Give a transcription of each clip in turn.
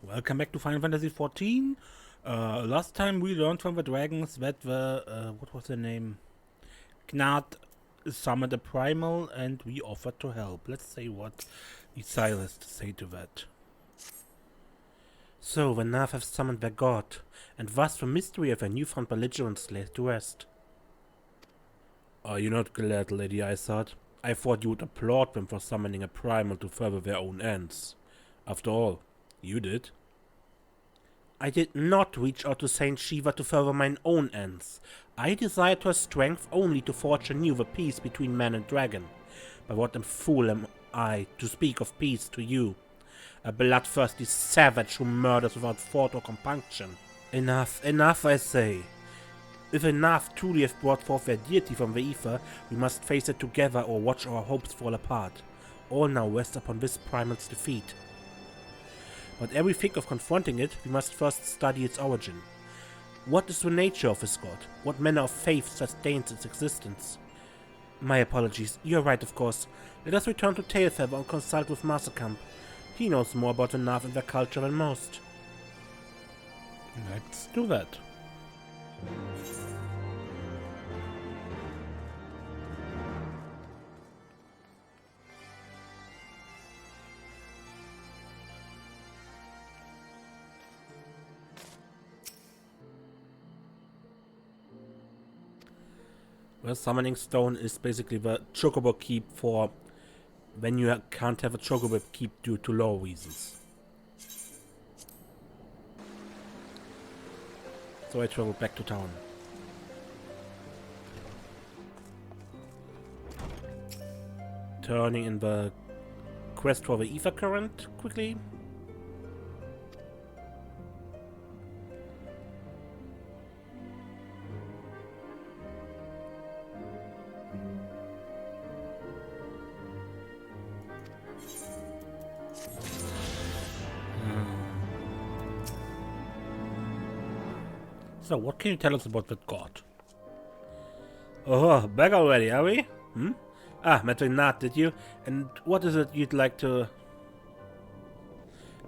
Welcome back to Final Fantasy XIV. Last time we learned from the dragons that what was the name? Gnath summoned a primal and we offered to help. Let's see what Isaiah has to say to that. So, the Gnath have summoned their god, and thus the mystery of their newfound belligerence lays to rest. Are you not glad, Lady Isard? I thought you would applaud them for summoning a primal to further their own ends. After all, you did. I did not reach out to Saint Shiva to further mine own ends. I desired her strength only to forge anew the peace between man and dragon. But what a fool am I to speak of peace to you, a bloodthirsty savage who murders without thought or compunction. Enough, enough, I say. If enough truly have brought forth their deity from the ether, we must face it together or watch our hopes fall apart. All now rest upon this primal's defeat. But ere we think of confronting it, we must first study its origin. What is the nature of this god? What manner of faith sustains its existence? My apologies, you're right of course. Let us return to Tailfeather and consult with Mastercamp. He knows more about the Gnath and their culture than most. Let's do that. The summoning stone is basically the chocobo keep for when you can't have a chocobo keep due to law reasons. So I travel back to town. Turning in the quest for the ether current quickly. So, what can you tell us about that god? Oh, back already, are we? Met with Gnath, did you? And what is it you'd like to...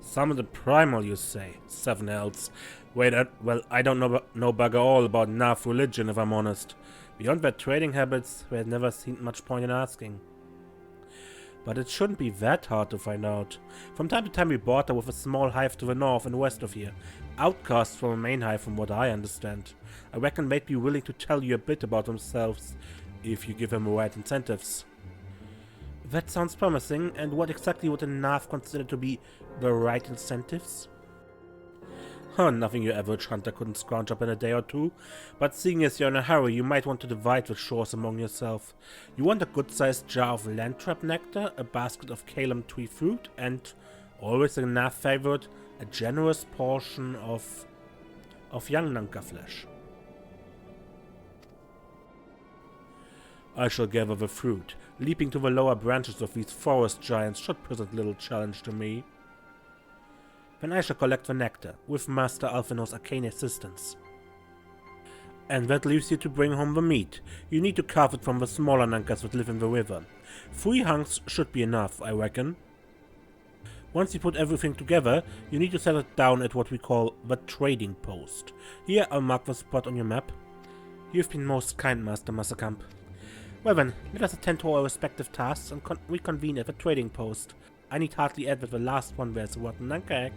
Summon the primal, you say? Seven hells. Wait, well, I don't know bugger all about Gnath religion, if I'm honest. Beyond their trading habits, there had never seemed much point in asking. But it shouldn't be that hard to find out. From time to time we barter with a small hive to the north and west of here. Outcasts from a main hive from what I understand. I reckon they'd be willing to tell you a bit about themselves, if you give them the right incentives. That sounds promising, and what exactly would the Gnath consider to be the right incentives? Nothing your average hunter couldn't scrounge up in a day or two, but seeing as you're in a hurry, you might want to divide the chores among yourself. You want a good-sized jar of landtrap nectar, a basket of Calum tree fruit, and, always a Gnath favorite, a generous portion of young Nanka flesh. I shall gather the fruit. Leaping to the lower branches of these forest giants should present little challenge to me. Then I shall collect the nectar, with Master Alphino's arcane assistance. And that leaves you to bring home the meat. You need to carve it from the smaller Nankas that live in the river. 3 hunks should be enough, I reckon. Once you put everything together, you need to set it down at what we call the trading post. Here I'll mark the spot on your map. You've been most kind, Master Mastercamp. Well then, let us attend to our respective tasks and reconvene at the trading post. I need hardly add that the last one wears a rotten Nanka egg.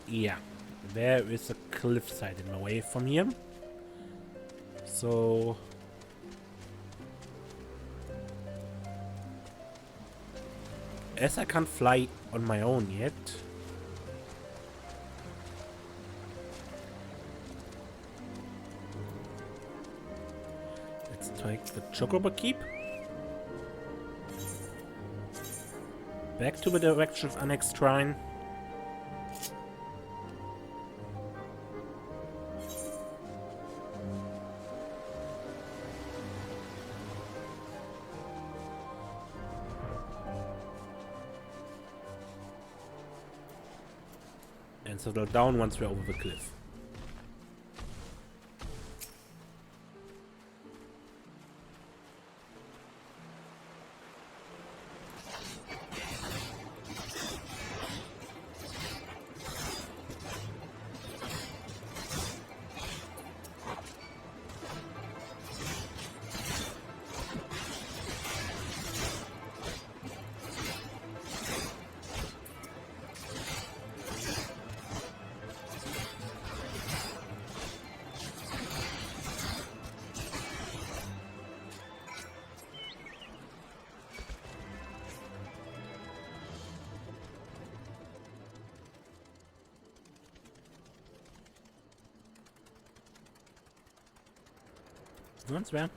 Yeah. There is a cliffside in my way from here. So... as I can't fly on my own yet... let's take the chocobo keep. Back to the direction of Anyx Trine. and settle down once we're over the cliff. Once where?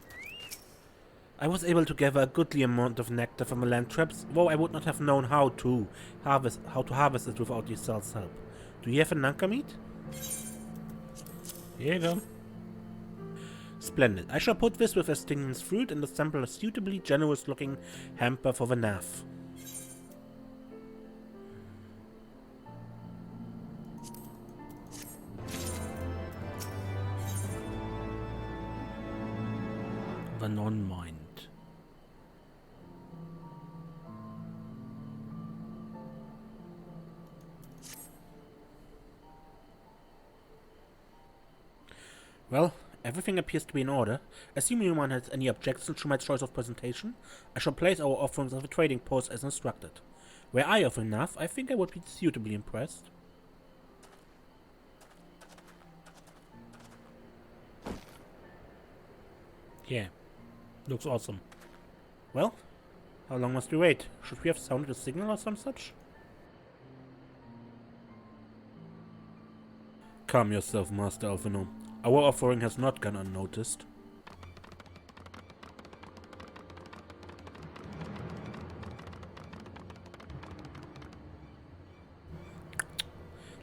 I was able to gather a goodly amount of nectar from the land traps, though I would not have known how to harvest it without your cell's help. Do you have a nanka meat? Here you go. Splendid. I shall put this with Estingen's fruit and assemble a suitably generous-looking hamper for the Gnath. The non-mind. Well, everything appears to be in order. Assuming no one has any objections to my choice of presentation, I shall place our offerings at the trading post as instructed. Were I of enough, I think I would be suitably impressed. Yeah, looks awesome. Well, how long must we wait? Should we have sounded a signal or some such? Calm yourself, Master Alphino. Our offering has not gone unnoticed.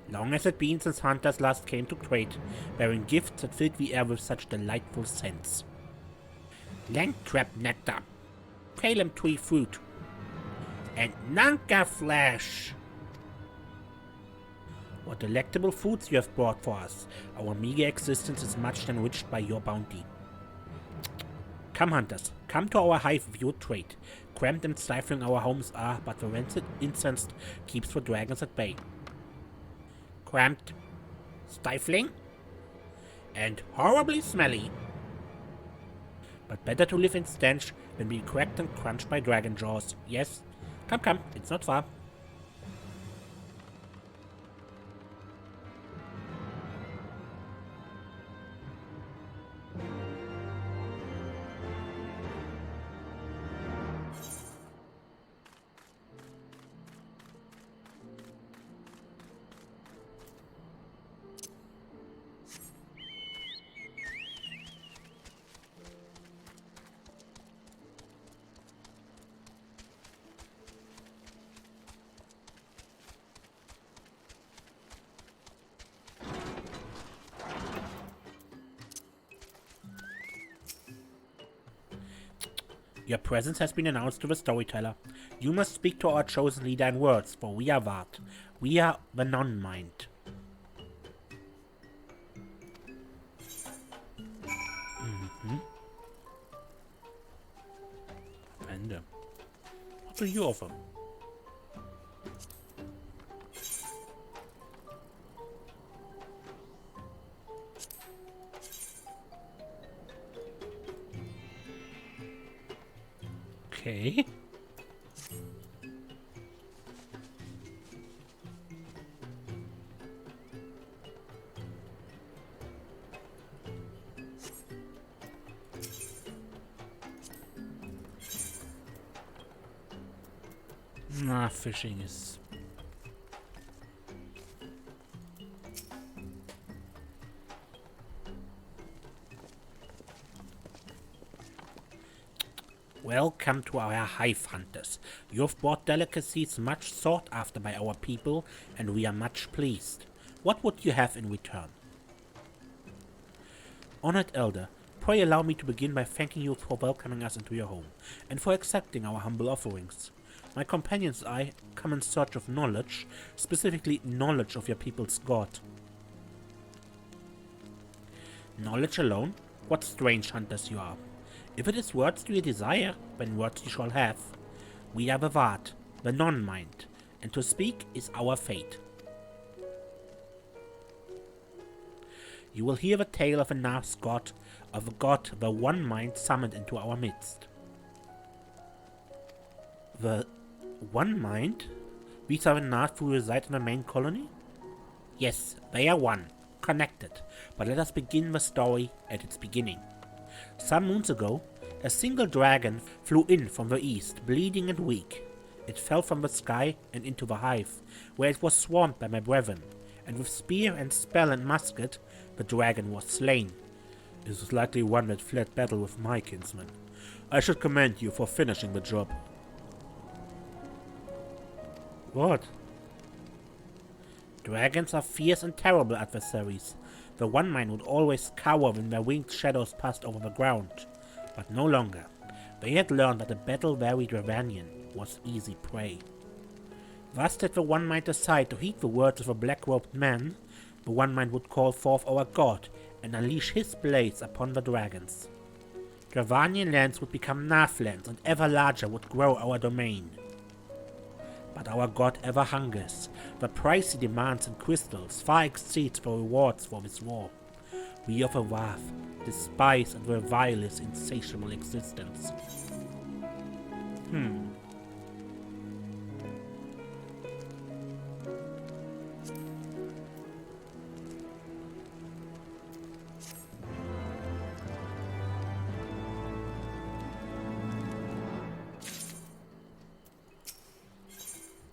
Long has it been since hunters last came to trade, bearing gifts that filled the air with such delightful scents. Land trap nectar, Palem tree fruit, and nanka flesh. What delectable foods you have brought for us. Our meager existence is much enriched by your bounty. Come, hunters, come to our hive with your trade. Cramped and stifling our homes are, but the rancid incense keeps the dragons at bay. Cramped, stifling, and horribly smelly. But better to live in stench than be cracked and crunched by dragon jaws. Yes, come, it's not far. Your presence has been announced to the storyteller. You must speak to our chosen leader in words, for we are Vath. We are the non-mind. And what do you offer? Okay. Nah, fishing is... Welcome to our hive, hunters. You have brought delicacies much sought after by our people, and we are much pleased. What would you have in return? Honored Elder, pray allow me to begin by thanking you for welcoming us into your home, and for accepting our humble offerings. My companions and I come in search of knowledge, specifically knowledge of your people's god. Knowledge alone? What strange hunters you are. If it is words you desire, then words you shall have. We are the Vath, the non-mind, and to speak is our fate. You will hear the tale of a Gnath's god, of a god the one mind summoned into our midst. The one mind? These are the Gnath who reside in the main colony? Yes, they are one, connected, but let us begin the story at its beginning. Some moons ago, a single dragon flew in from the east, bleeding and weak. It fell from the sky and into the hive, where it was swarmed by my brethren, and with spear and spell and musket, the dragon was slain. It was likely one that fled battle with my kinsman. I should commend you for finishing the job. What? Dragons are fierce and terrible adversaries. The one mind would always cower when their winged shadows passed over the ground, but no longer. They had learned that the battle-weary Dravanian was easy prey. Thus did the one mind decide to heed the words of a black-robed man. The one mind would call forth our god and unleash his blades upon the dragons. Dravanian lands would become Gnath lands, and ever larger would grow our domain. But our god ever hungers. The price he demands in crystals far exceeds the rewards for this war. We of the Vath despise and revile his insatiable existence.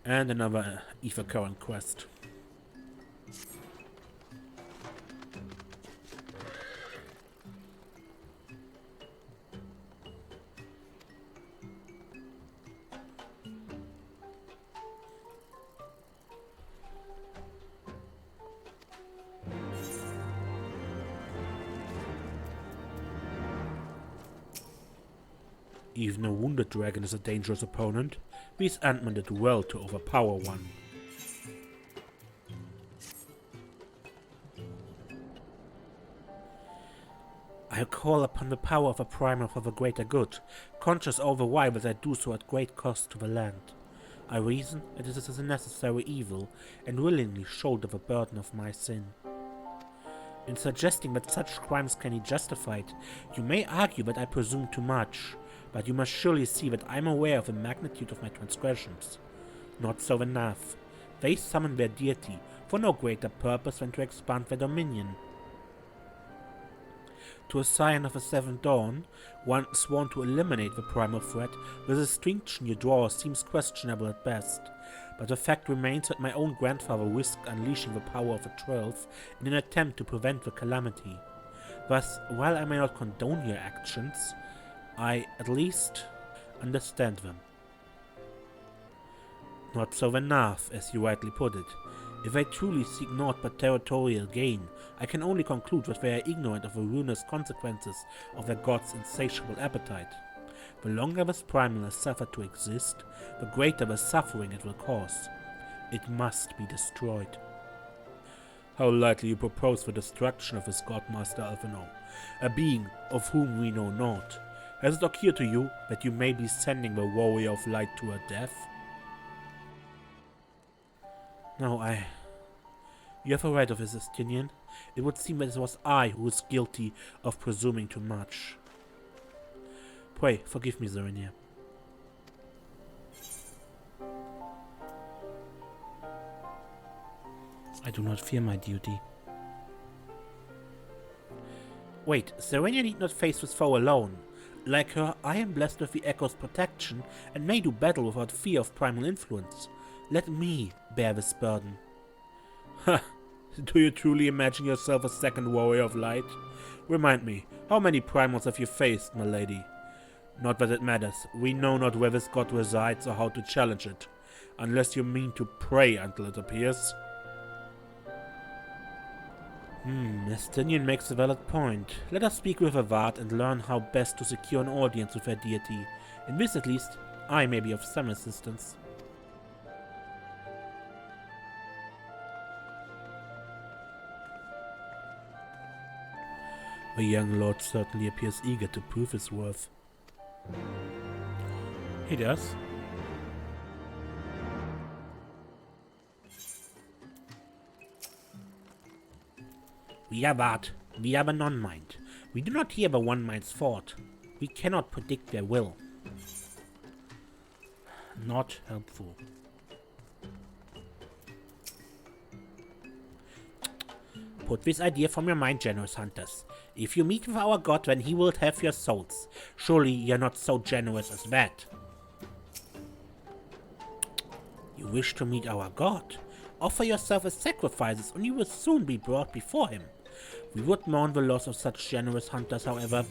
And another Ether Current quest. Even a wounded dragon is a dangerous opponent. These Ant-Men did well to overpower one. I call upon the power of a primal for the greater good, conscious all the while that I do so at great cost to the land. I reason that it is a necessary evil, and willingly shoulder the burden of my sin. In suggesting that such crimes can be justified, you may argue that I presume too much, but you must surely see that I am aware of the magnitude of my transgressions. Not so the Gnath. They summon their deity for no greater purpose than to expand their dominion. To a scion of the Seventh Dawn, one sworn to eliminate the primal threat, the distinction you draw seems questionable at best, but the fact remains that my own grandfather risked unleashing the power of the 12 in an attempt to prevent the calamity. Thus, while I may not condone your actions, I, at least, understand them. Not so the Gnath, as you rightly put it. If they truly seek naught but territorial gain, I can only conclude that they are ignorant of the ruinous consequences of their god's insatiable appetite. The longer this primal has suffered to exist, the greater the suffering it will cause. It must be destroyed. How lightly you propose the destruction of this god, Master Alphino, a being of whom we know naught. Has it occurred to you that you may be sending the warrior of light to her death? No, You have a right of this, Estinian. It would seem that it was I who was guilty of presuming too much. Pray, forgive me, Zerenia. I do not fear my duty. Wait, Zerenia need not face this foe alone. Like her, I am blessed with the Echo's protection and may do battle without fear of primal influence. Let me bear this burden. Ha! Do you truly imagine yourself a second warrior of light? Remind me, how many primals have you faced, my lady? Not that it matters. We know not where this god resides or how to challenge it, unless you mean to pray until it appears. Estinian makes a valid point. Let us speak with Vath and learn how best to secure an audience with her deity. In this, at least, I may be of some assistance. The young lord certainly appears eager to prove his worth. He does. We are Vath. We are the non-mind. We do not hear the one-mind's thought. We cannot predict their will. Not helpful. Put this idea from your mind, generous hunters. If you meet with our god, then he will have your souls. Surely you're not so generous as that. You wish to meet our god? Offer yourself as sacrifices and you will soon be brought before him. We would mourn the loss of such generous hunters, however.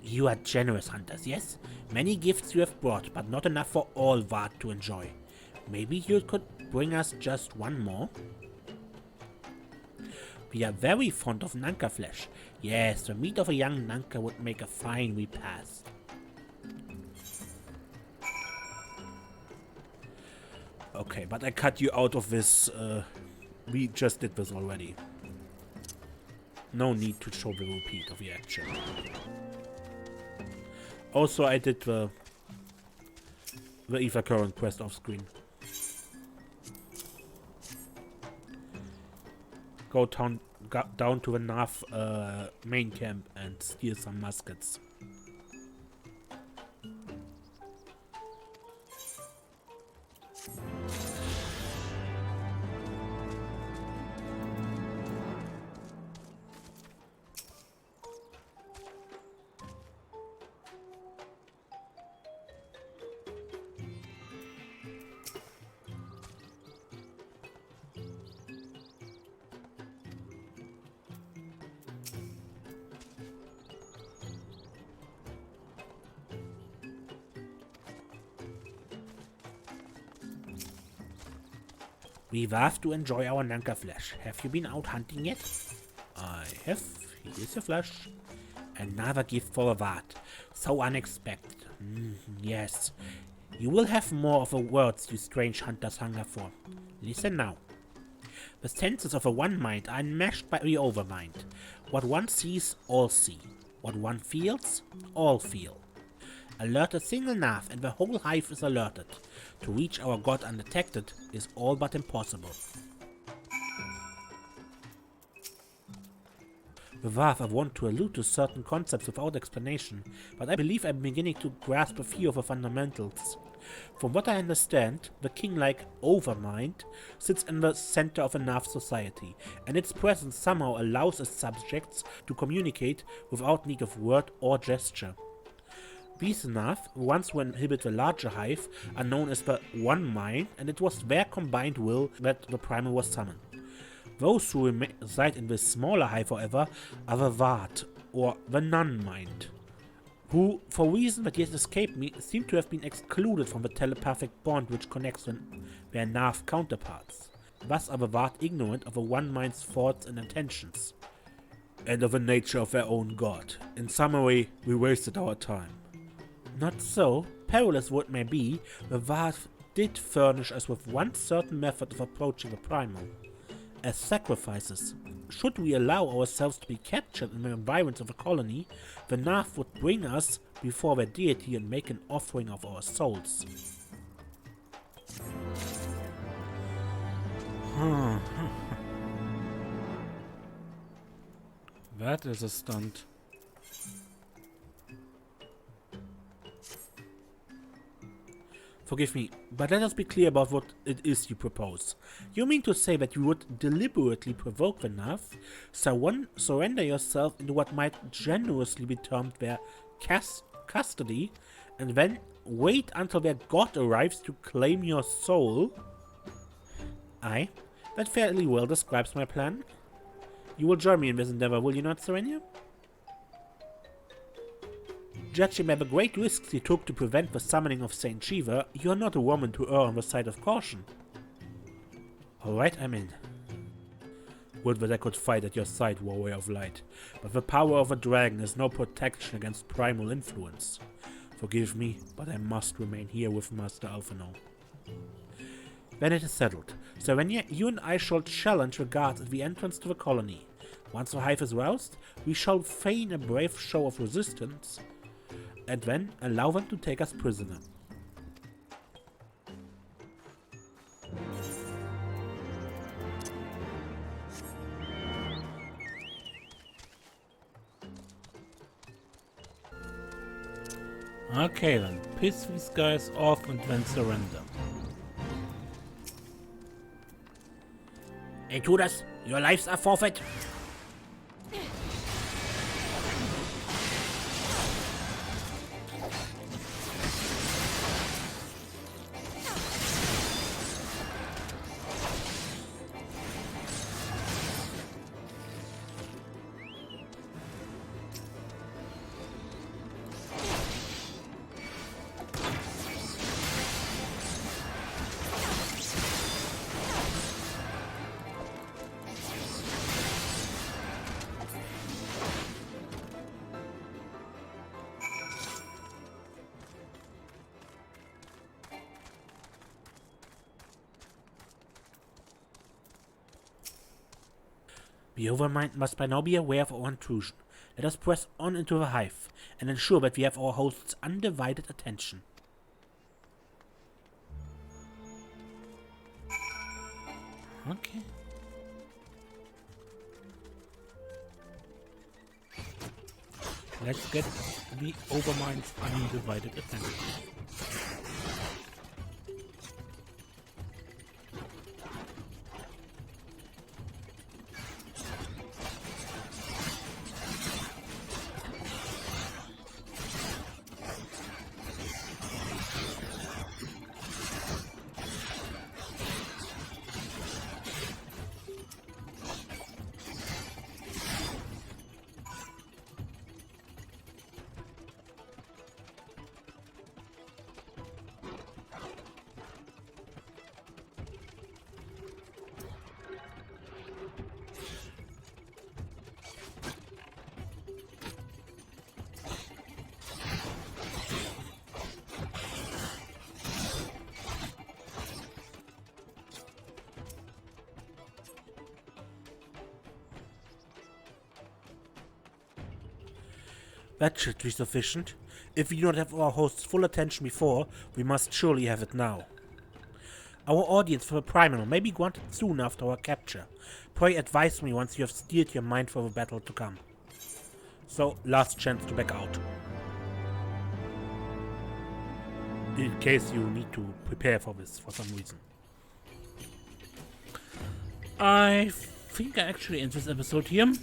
You are generous hunters, yes? Many gifts you have brought, but not enough for all Vath to enjoy. Maybe you could bring us just one more? We are very fond of Nanka flesh. Yes, the meat of a young Nanka would make a fine repast. Okay, but I cut you out of this. We just did this already. No need to show the repeat of the action. Also, I did the Eva current quest off screen. Go down to the Gnath main camp and steal some muskets. We have to enjoy our Nanka flesh. Have you been out hunting yet? I have. Here is your flesh. Another gift for Vath. So unexpected. Yes. You will have more of the words you strange hunters hunger for. Listen now. The senses of a one mind are enmeshed by the overmind. What one sees, all see. What one feels, all feel. Alert a single Gnath and the whole hive is alerted. To reach our god undetected is all but impossible. The Vath want to allude to certain concepts without explanation, but I believe I'm beginning to grasp a few of the fundamentals. From what I understand, the king-like overmind sits in the center of a Gnath society, and its presence somehow allows its subjects to communicate without need of word or gesture. These Gnath, the ones who inhabit the larger hive, are known as the One Mind, and it was their combined will that the primal was summoned. Those who reside in the smaller hive, however, are the Vath, or the Non-Mind, who, for reasons that yet escape me, seem to have been excluded from the telepathic bond which connects their Gnath counterparts. Thus are the Vath ignorant of the One Mind's thoughts and intentions, and of the nature of their own god. In summary, we wasted our time. Not so. Perilous what may be, the Vath did furnish us with one certain method of approaching the primal. As sacrifices. Should we allow ourselves to be captured in the environs of a colony, the Gnath would bring us before their deity and make an offering of our souls. That is a stunt. Forgive me, but let us be clear about what it is you propose. You mean to say that you would deliberately provoke the Gnath, surrender yourself into what might generously be termed their custody, and then wait until their god arrives to claim your soul? Aye, that fairly well describes my plan. You will join me in this endeavor, will you not, Serenia? Judging by the great risks you took to prevent the summoning of Saint Shiva, you are not a woman to err on the side of caution. Alright, I'm in. Would that I could fight at your side, warrior of light, but the power of a dragon is no protection against primal influence. Forgive me, but I must remain here with Master Alphinaud. Then it is settled. So when you and I shall challenge the guards at the entrance to the colony. Once the hive is roused, we shall feign a brave show of resistance, and then allow them to take us prisoner. Okay then, piss these guys off and then surrender. Intruders, your lives are forfeit! The Overmind must by now be aware of our intrusion. Let us press on into the hive, and ensure that we have our host's undivided attention. Okay. Let's get the Overmind's undivided attention. That should be sufficient. If we do not have our host's full attention before, we must surely have it now. Our audience for the primal may be granted soon after our capture. Pray advise me once you have steeled your mind for the battle to come. So, last chance to back out. In case you need to prepare for this for some reason. I think I actually end this episode here.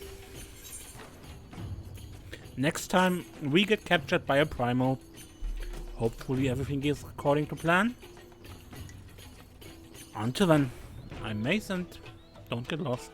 Next time we get captured by a primal. Hopefully everything is according to plan. Until then, I'm Mace and don't get lost.